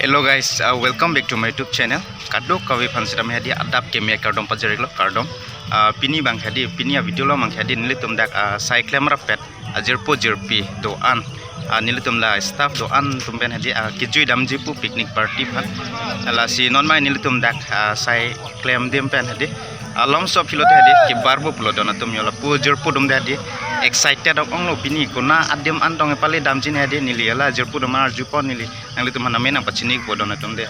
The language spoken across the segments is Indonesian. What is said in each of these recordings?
Hello guys, welcome back to my YouTube channel. Kadok kawi fansidam hadi adap kemia kardom pajariklo kardom. Pini bang hadi pini video lo mang hadi nilitum dak cyclem rapet ajerpo jerpi doan. Nilitum la staff doan tumben hadi kijui damjipu picnic party phan. La si non mai nilitum dak cyclem dim pen hadi. Long stop pilot hadi ki barbo pulo donatum yola pu jerpo dum hadi. Excited of onglo pini kuna adem antong pale damjin hadi nili ala jerpo dum ar jupo nili ang litum hana mena pachini ko donatum de.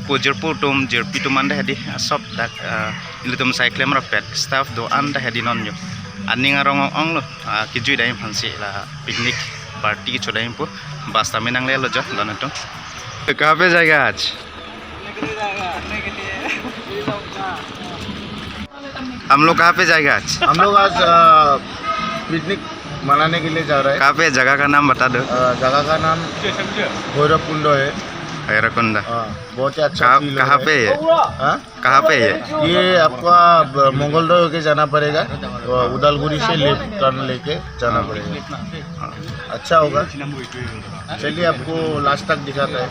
Pu jerpo tum jerpi tum anda hadi sop dak nilitum cyclem rapet staff doan da hadi non yo. Aning arong onglo kijui daim hansi la picnic party की छोड़ाई पो बास्ता में नंगले लो जो दोनों तो कहाँ पे जाएगा आज हम लोग कहाँ पे जाएगा आज हम लोग आज पिकनिक मनाने के लिए जा रहे हैं। कहाँ पे जगह का नाम बता दो। जगह का नाम भैरवकुंड है। भैरवकुंड बहुत ही अच्छा कहाँ पे है? कहाँ पे है ये? आपका मंगलदो होके जाना पड़ेगा, उदालगुड़ी से लेफ्ट टर्न लेके जाना पड़ेगा। अच्छा होगा, चलिए आपको लास्ट तक दिखाता है।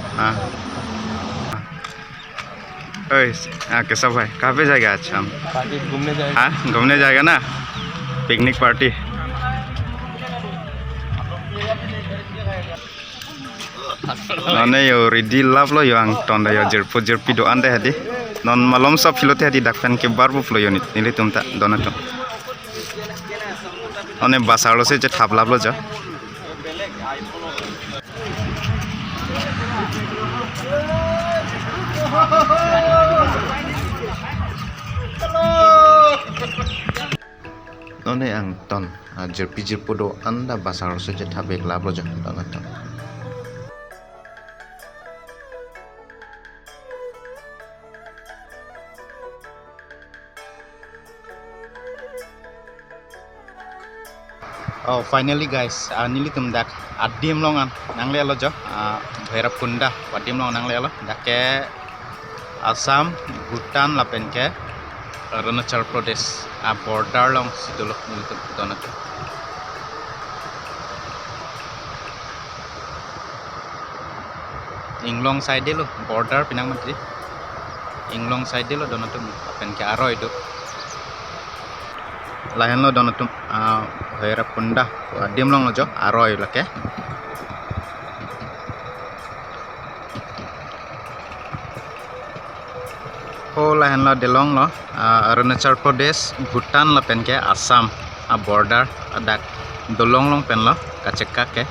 हाँ कैसा भाई कहाँ पे जाएगा आज हम? घूमने जाएगा। हाँ घूमने जाएगा ना, picnic party. None yo ready love lo yo ang tonda yo jerpi do ande hadi non malom sop filote hadi dakpan ke barbo flo yo nili tumta donato one basalo se je thap lab lo ja none ang ton jerpi do anda basalo se je thabek lab lo ja donato. Oh finally guys, nili tum dak adim longan nangle lo jo Bhairabkunda adim long nangle lo dake Assam Bhutan lapen ke Arunachal Pradesh border long situlo nili tum donat Inglong side lo border pinang matri Inglong side lo donatum lapen ke Arroy do lahan lo donatum Bhairabkunda adim long lo jo Arroy lake ho lahan lo delong lo Arunachal Pradesh Bhutan la pen ke Assam border adak dolong long pen lo kachekka ke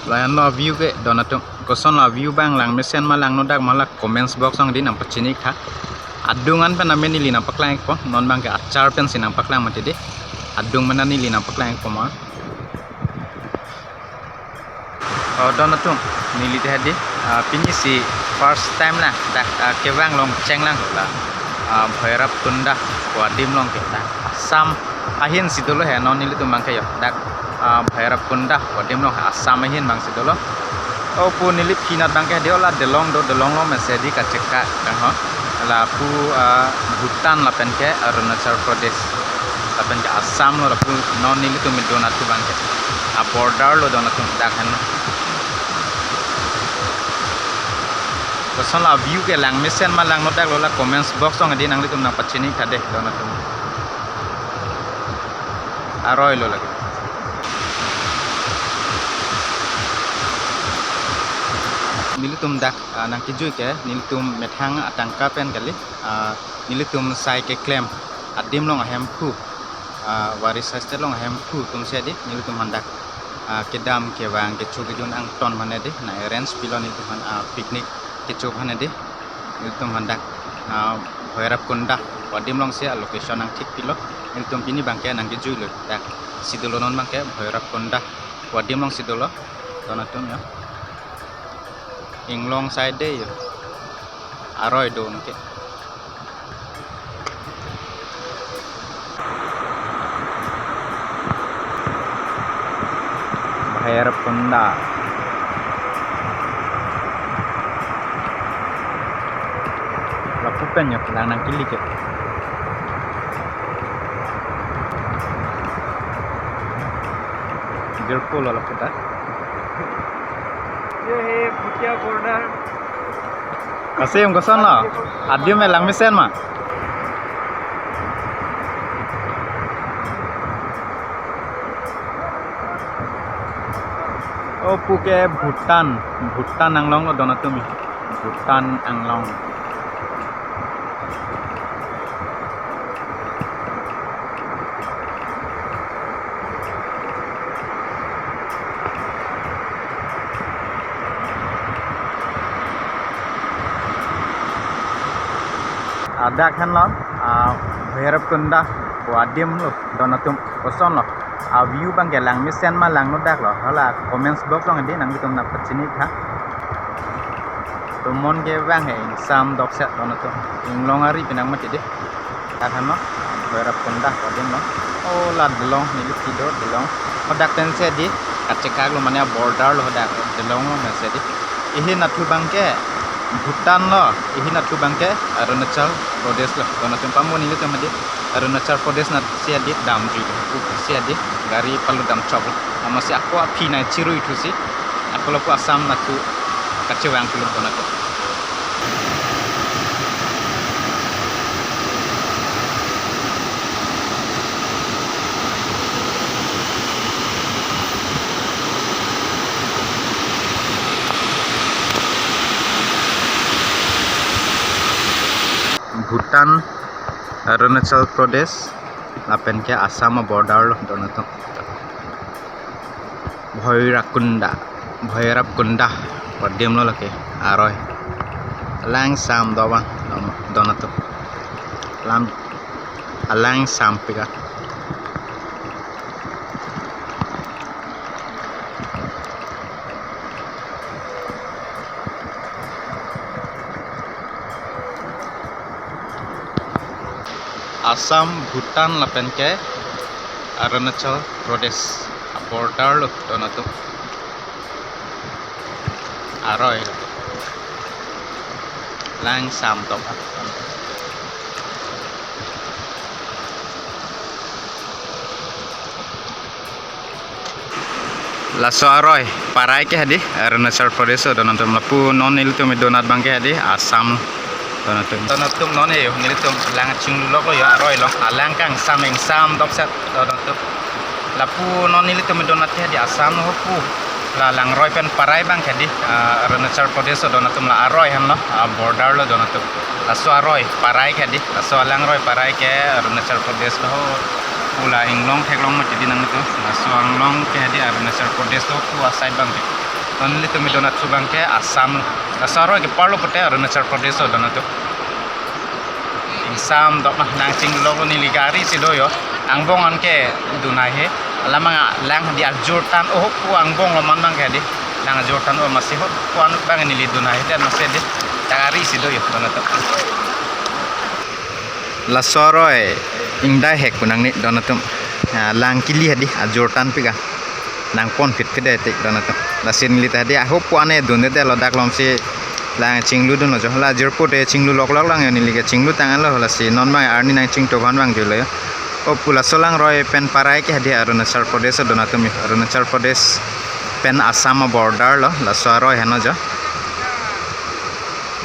lahan lo view ke donatum koson lo view bang lang mesen malang no dak malak comments box ang din ang pachini kha adungan pen amen nili nampak lang ko non bang ke acar pen sinampak lang mati de adung mana nili nampak lang ko ma donatum nili te hadi pini si first time lah dak kewang long cheng lang la Bhairabkunda ko adim long ke dak Assam ahin sidolo he non nili tum bang ke yo dak Bhairabkunda ko adim long Assam ahin bang sidolo pu nili pinat bang ke diola delong lo mesedi ka cekka kan ho la pu Bhutan la pen ke Arunachal Pradesh la pen ke Assam lo pu non nili tum donat tu bang ke border lo donat tum dakhan koson la view ke lang mesen malang no dak lo la comments box ong adi nang li tum nang pachini khade donat tum Arroy lo lagi nilitum dak nang kijui ke nilitum methang atangka pen kali nilitum sai ke claim adim long hem khu waris haste long hem khu tum se di nilitum handak kedam ke wang ke chu gidun ang ton mane di na arrange pilon nilitum picnic ke chu mane di nilitum handak Bhairabkunda adim long se location ang thik pilo nilitum pini bangke nang kijui lo dak sidolo non bangke Bhairabkunda adim long sidolo donatum ya Inglong side day Arroy do ke Bhairabkunda lapupen yo nang kili ke Jerpo la puta Kasih em kosan lo. Adim melang mesen mah. Oh puke Bhutan anglong lo donatumi. Bhutan anglong. Ada kan lo, Bhairab Kunda, Adim lo, donatum kosan lo. View bang gelang misen ma lang no dak lo, hala comments box lo ngadi nang bitum nak pecini tha. Tumon ge bang he sam dok set donatum. Inglong ari pinang ma tidi. Kan lo, Bhairab Kunda Adim lo. Oh la delong ni tido delong. Hodak ten se di, kacekag lo mania border lo hodak delong lo mese di. Ihi natu bang ke Bhutan lo, ihi natu bangke Arunachal Pradesh lo. Donatum pamu ni tu madi Arunachal Pradesh nat siadi dam ju, siadi gari palu dam trouble. Masih aku api na ciru itu sih. Aku laku Assam natu kacewang puluh donatum. Bhutan, Arunachal Pradesh, lapen ke Assam border lo donatum. Bhairab Kunda, Adim lo lake aroy. Lang sam doang donatum. Lam alang sam pika. Assam, Bhutan lapen ke Arunachal Pradesh border lo donatum. Aroy lang sam top. Laso aroy parai ke hadi Arunachal Pradesh donatum lapu non iltu me donat bang ke hadi Assam donatum non e ngilitum lang chinglu lo ko ya aroy lo alang kang sam top set donatum lapu non iltu me donat ke hadi Assam ho pu la lang roy pen parai bang ke hadi Arunachal Pradesh donatum la aroy han lo border lo donatum laso aroy parai ke hadi laso alang roy parai ke Arunachal Pradesh lo pula inglong theklong ma jadi nang itu laso anglong ke hadi Arunachal Pradesh lo pu asai bang ke only to me donat su bang ke Assam asaro ke parlo pate Arunachal Pradesh do donato insam dok mah nang sing logo ni ligari si doyo angbong an ke dunai he lamang lang di Jordan oh ku angbong lo man ke di lang Jordan o masih ho ku an bang ni li dunai dan masih di tagari si doyo donato la soroy ingdai hek kunang ni donatum lang kili hadi Jordan piga nang pon fit kede tik donatum la sin li tadi I hope ane dunde de lo dak lom si lang chinglu dun lo jo la jerpo de chinglu lok lang ni li ke chinglu tangan lo la si non mai arni nang ching to ban bang jule o pula solang roy pen parai ke hadi Arunachal Pradesh donatum Arunachal Pradesh pen Assam border lo la soroy heno jo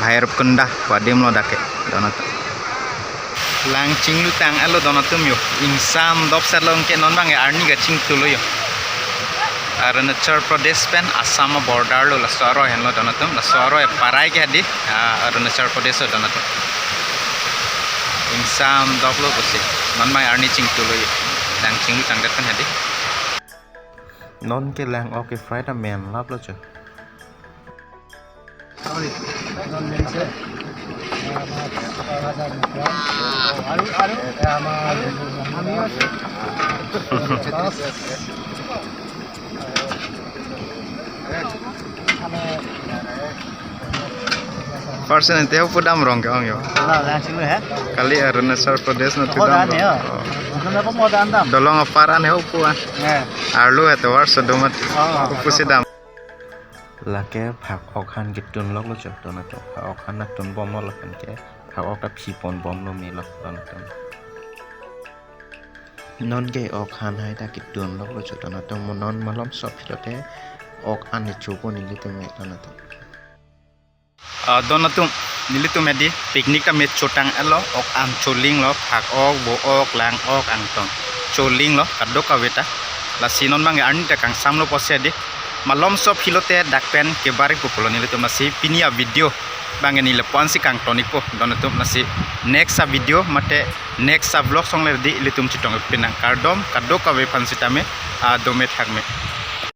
Bhairab Kunda Adim lo dake donatum lang chinglu tang alo donatum yo insam dop salong ke non bang arni ga ching tu lo yo Arunachal Pradesh pen Assam border lo la soro hen lo donatum la soro e parai ke hadi Arunachal Pradesh donatum insam dop lo bose non mai arni ching tu lo yo lang chinglu tang dat pen hadi non ke lang okay fried man lap lo cho Person ente ho pudam rong ke ong yo. Kali Arunachal Pradesh na tudam. Dolong aparan he ho puan. Arlu eto war sodomat. Pusidam. Lake phak okhan gitun lok lo chok donato. Okhan na tun bom lo kan ke. Phak okap phipon bom lo mi lok donato. Non ke okhan hai ta gitun lok lo chok donato non malom sop philote ok an chuko ni litu me donato. donatum nilitum edi piknik ta met chotang elo ok ang choling lo phak ok bo ok lang ok ang tong choling lo kaddo kaweta la sinon mang arni ta kang samlo pose di malom so philote dakpen ke bare populo nilitum nasi pinia video bang ni le ponsi kang tonik po donatum nasi next sa video mate next sa vlog song le di litum chitong pinang kardom kaddo kawe pansitame dome thakme